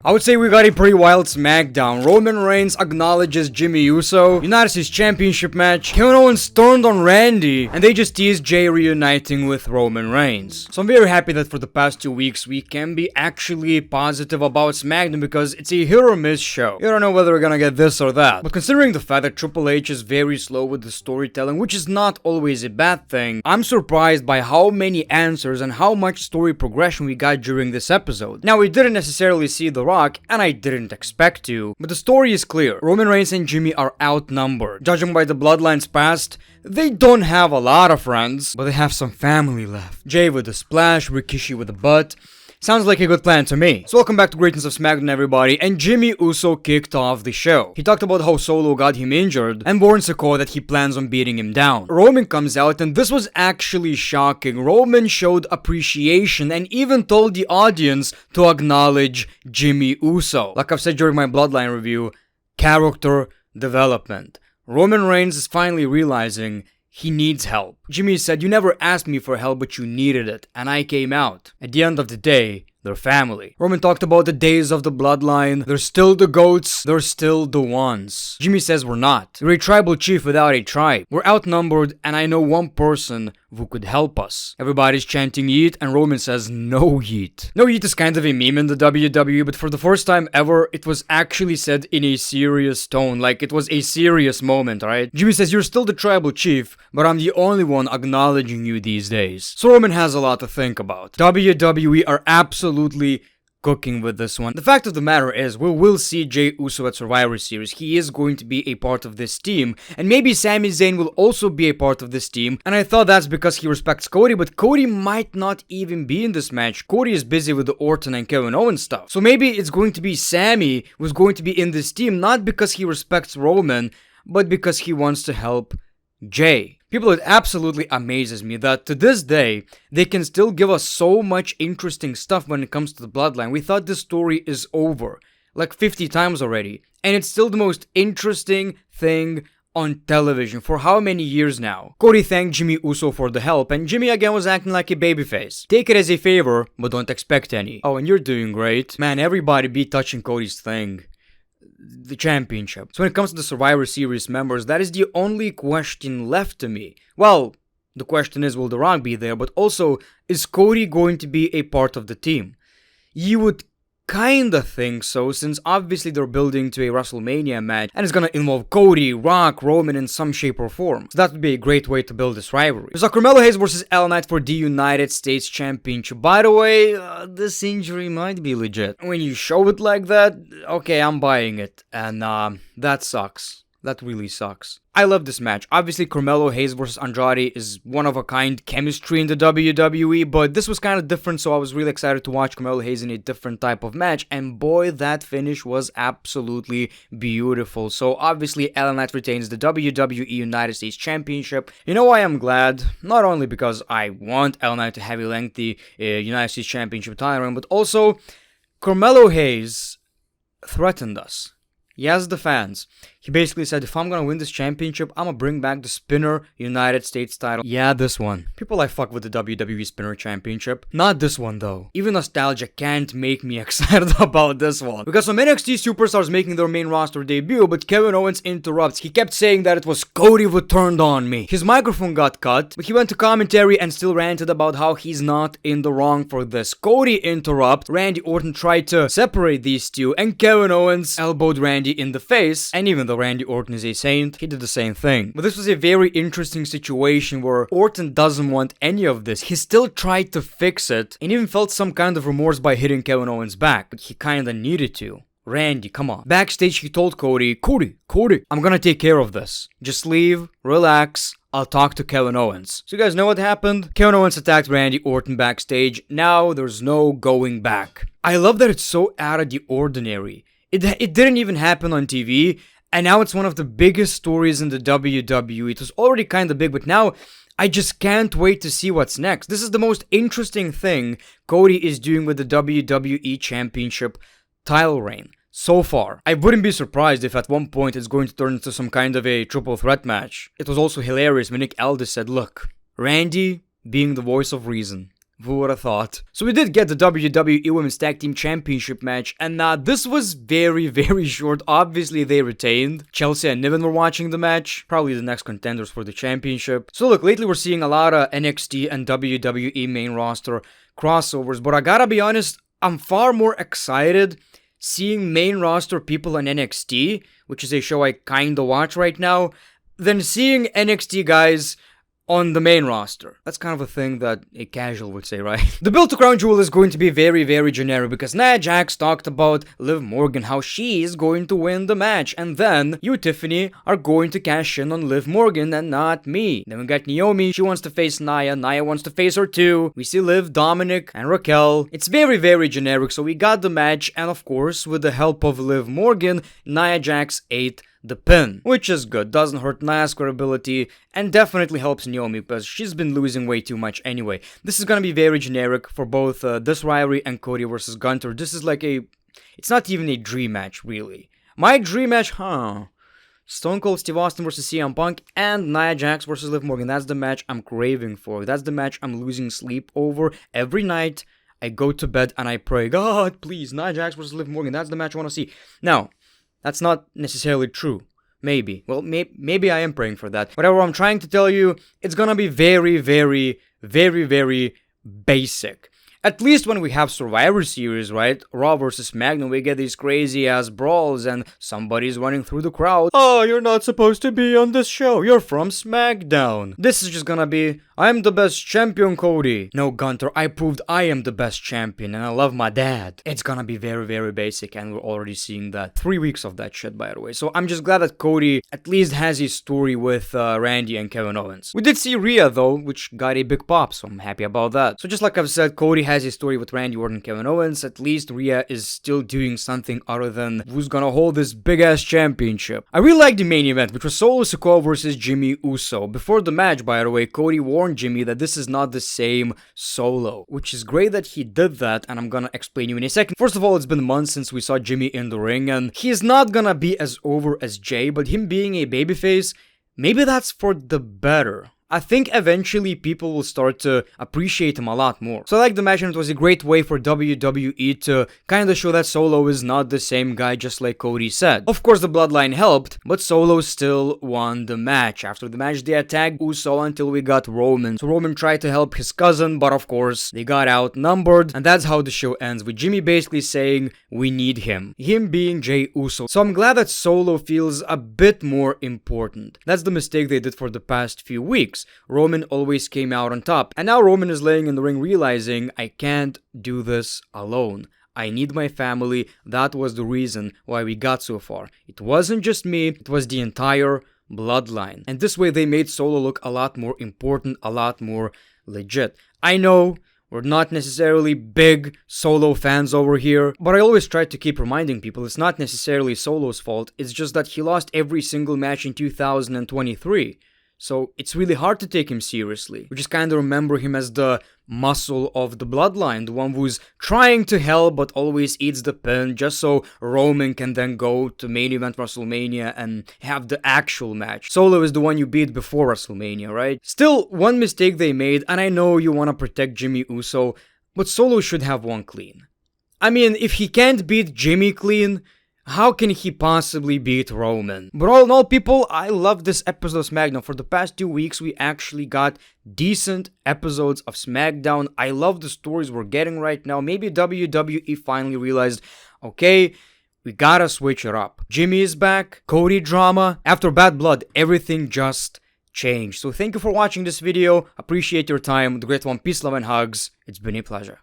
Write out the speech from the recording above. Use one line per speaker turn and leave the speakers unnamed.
I would say we got a pretty wild SmackDown. Roman Reigns acknowledges Jimmy Uso, United States Championship match, Kevin Owens turned on Randy, and they just teased Jay reuniting with Roman Reigns. So I'm very happy that for the past 2 weeks we can be actually positive about SmackDown because it's a hit or miss show. You don't know whether we're gonna get this or that. But considering the fact that Triple H is very slow with the storytelling, which is not always a bad thing, I'm surprised by how many answers and how much story progression we got during this episode. Now, we didn't necessarily see The Rock, and I didn't expect to, but the story is clear. Roman Reigns and Jimmy are outnumbered. Judging by the bloodlines past, they don't have a lot of friends, but they have some family left. Jay with a splash, Rikishi with a butt. Sounds like a good plan to me. So welcome back to Greatness of SmackDown, everybody, and Jimmy Uso kicked off the show. He talked about how Solo got him injured and warned Sikoa that he plans on beating him down. Roman comes out and this was actually shocking. Roman showed appreciation and even told the audience to acknowledge Jimmy Uso. Like I've said during my Bloodline review, character development. Roman Reigns is finally realizing he needs help. Jimmy said, "You never asked me for help, but you needed it, and I came out." At the end of the day, they're family. Roman talked about the days of the bloodline. They're still the GOATs. They're still the ones. Jimmy says we're not. We're a tribal chief without a tribe. We're outnumbered, and I know one person who could help us. Everybody's chanting yeet, and Roman says no yeet. No yeet is kind of a meme in the WWE, but for the first time ever, it was actually said in a serious tone. Like, it was a serious moment, right? Jimmy says, "You're still the tribal chief, but I'm the only one acknowledging you these days." So Roman has a lot to think about. WWE are absolutely cooking with this one. The fact of the matter is, we will see Jey Uso at Survivor Series. He is going to be a part of this team, and maybe Sami Zayn will also be a part of this team, and I thought that's because he respects Cody, but Cody might not even be in this match. Cody is busy with the Orton and Kevin Owens stuff. So maybe it's going to be Sami who's going to be in this team, not because he respects Roman, but because he wants to help Jay. People, it absolutely amazes me that to this day, they can still give us so much interesting stuff when it comes to the bloodline. We thought this story is over, like 50 times already, and it's still the most interesting thing on television for how many years now? Cody thanked Jimmy Uso for the help, and Jimmy again was acting like a babyface. Take it as a favor, but don't expect any. Oh, and you're doing great. Man, everybody be touching Cody's thing. The championship. So when it comes to the Survivor Series members, that is the only question left to me. Well, the question is, will The Rock be there? But also, is Cody going to be a part of the team? You would kinda think so, since obviously they're building to a WrestleMania match, and it's gonna involve Cody, Rock, Roman in some shape or form. So that would be a great way to build this rivalry. There's Carmelo Hayes versus LA Knight for the United States Championship. By the way, this injury might be legit. When you show it like that, okay, I'm buying it. And that sucks. That really sucks. I love this match. Obviously, Carmelo Hayes versus Andrade is one-of-a-kind chemistry in the WWE, but this was kind of different, so I was really excited to watch Carmelo Hayes in a different type of match, and boy, that finish was absolutely beautiful. So obviously, LA Knight retains the WWE United States Championship. You know why I'm glad? Not only because I want LA Knight to have a lengthy United States Championship title run, but also, Carmelo Hayes threatened us. Yes, the fans. He basically said, if I'm gonna win this championship, I'm gonna bring back the Spinner United States title. Yeah, this one. People, I fuck with the WWE Spinner Championship. Not this one, though. Even nostalgia can't make me excited about this one. Because some NXT superstars making their main roster debut, but Kevin Owens interrupts. He kept saying that it was Cody who turned on me. His microphone got cut, but he went to commentary and still ranted about how he's not in the wrong for this. Cody interrupts. Randy Orton tried to separate these two, and Kevin Owens elbowed Randy in the face, and even though Randy Orton is a saint, he did the same thing. But this was a very interesting situation where Orton doesn't want any of this. He still tried to fix it, and even felt some kind of remorse by hitting Kevin Owens back, but he kinda needed to. Randy, come on. Backstage, he told Cody, I'm gonna take care of this. Just leave, relax, I'll talk to Kevin Owens. So you guys know what happened? Kevin Owens attacked Randy Orton backstage. Now there's no going back. I love that it's so out of the ordinary. It didn't even happen on TV, and now it's one of the biggest stories in the WWE. It was already kind of big, but now I just can't wait to see what's next. This is the most interesting thing Cody is doing with the WWE Championship title reign so far. I wouldn't be surprised if at one point it's going to turn into some kind of a triple threat match. It was also hilarious when Nick Aldis said, look, Randy being the voice of reason, Who would have thought? So we did get the WWE Women's Tag Team Championship match, and this was very, very short. Obviously, they retained. Chelsea and Niven were watching the match. Probably the next contenders for the championship. So look, lately we're seeing a lot of NXT and WWE main roster crossovers, but I gotta be honest, I'm far more excited seeing main roster people on NXT, which is a show I kinda watch right now, than seeing NXT guys on the main roster. That's kind of a thing that a casual would say, right? The build to Crown Jewel is going to be very, very generic because Nia Jax talked about Liv Morgan, how she is going to win the match, and then you, Tiffany, are going to cash in on Liv Morgan and not me. Then we got Naomi, she wants to face Nia wants to face her too. We see Liv, Dominic, and Raquel. It's very, very generic, so we got the match, and of course, with the help of Liv Morgan, Nia Jax ate the pin, which is good, doesn't hurt Nia's credibility, and definitely helps Naomi because she's been losing way too much anyway. This is gonna be very generic for both this rivalry and Cody versus Gunter. This is like it's not even a dream match, really. My dream match, Stone Cold Steve Austin versus CM Punk and Nia Jax versus Liv Morgan. That's the match I'm craving for. That's the match I'm losing sleep over every night. I go to bed and I pray, God, please, Nia Jax versus Liv Morgan. That's the match I want to see. Now, that's not necessarily true. Maybe. Well, maybe I am praying for that. Whatever I'm trying to tell you, it's gonna be very, very, very, very basic. At least when we have Survivor Series, right? Raw versus SmackDown, we get these crazy ass brawls and somebody's running through the crowd. Oh, you're not supposed to be on this show. You're from SmackDown. This is just gonna be, I'm the best champion, Cody. No, Gunter, I proved I am the best champion and I love my dad. It's gonna be very, very basic and we're already seeing that. 3 weeks of that shit, by the way. So I'm just glad that Cody at least has his story with Randy and Kevin Owens. We did see Rhea though, which got a big pop, so I'm happy about that. So just like I've said, Cody has his story with Randy Orton and Kevin Owens. At least Rhea is still doing something other than who's gonna hold this big ass championship. I really like the main event, which was Solo Sikoa versus Jimmy Uso. Before the match, by the way, Cody warned Jimmy that this is not the same Solo, which is great that he did that, and I'm gonna explain you in a second. First of all, it's been months since we saw Jimmy in the ring, and he's not gonna be as over as Jay, but him being a babyface, maybe that's for the better. I think eventually people will start to appreciate him a lot more. So I like the match, and it was a great way for WWE to kind of show that Solo is not the same guy, just like Cody said. Of course the bloodline helped, but Solo still won the match. After the match they attacked Uso until we got Roman. So Roman tried to help his cousin, but of course they got outnumbered, and that's how the show ends, with Jimmy basically saying we need him. Him being Jey Uso. So I'm glad that Solo feels a bit more important. That's the mistake they did for the past few weeks. Roman always came out on top, and now Roman is laying in the ring realizing I can't do this alone. I need my family. That was the reason why we got so far. It wasn't just me, it was the entire bloodline. And this way they made Solo look a lot more important, a lot more legit. I know we're not necessarily big Solo fans over here, but I always try to keep reminding people it's not necessarily Solo's fault, it's just that he lost every single match in 2023. So it's really hard to take him seriously. We just kind of remember him as the muscle of the bloodline, the one who's trying to help but always eats the pin just so Roman can then go to main event WrestleMania and have the actual match. Solo is the one you beat before WrestleMania, right? Still, one mistake they made, and I know you want to protect Jimmy Uso, but Solo should have one clean. I mean, if he can't beat Jimmy clean, how can he possibly beat Roman? But all in all, people, I love this episode of SmackDown. For the past 2 weeks, we actually got decent episodes of SmackDown. I love the stories we're getting right now. Maybe WWE finally realized, okay, we gotta switch it up. Jimmy is back, Cody drama. After Bad Blood, everything just changed. So thank you for watching this video. Appreciate your time. The Great One, peace, love, and hugs. It's been a pleasure.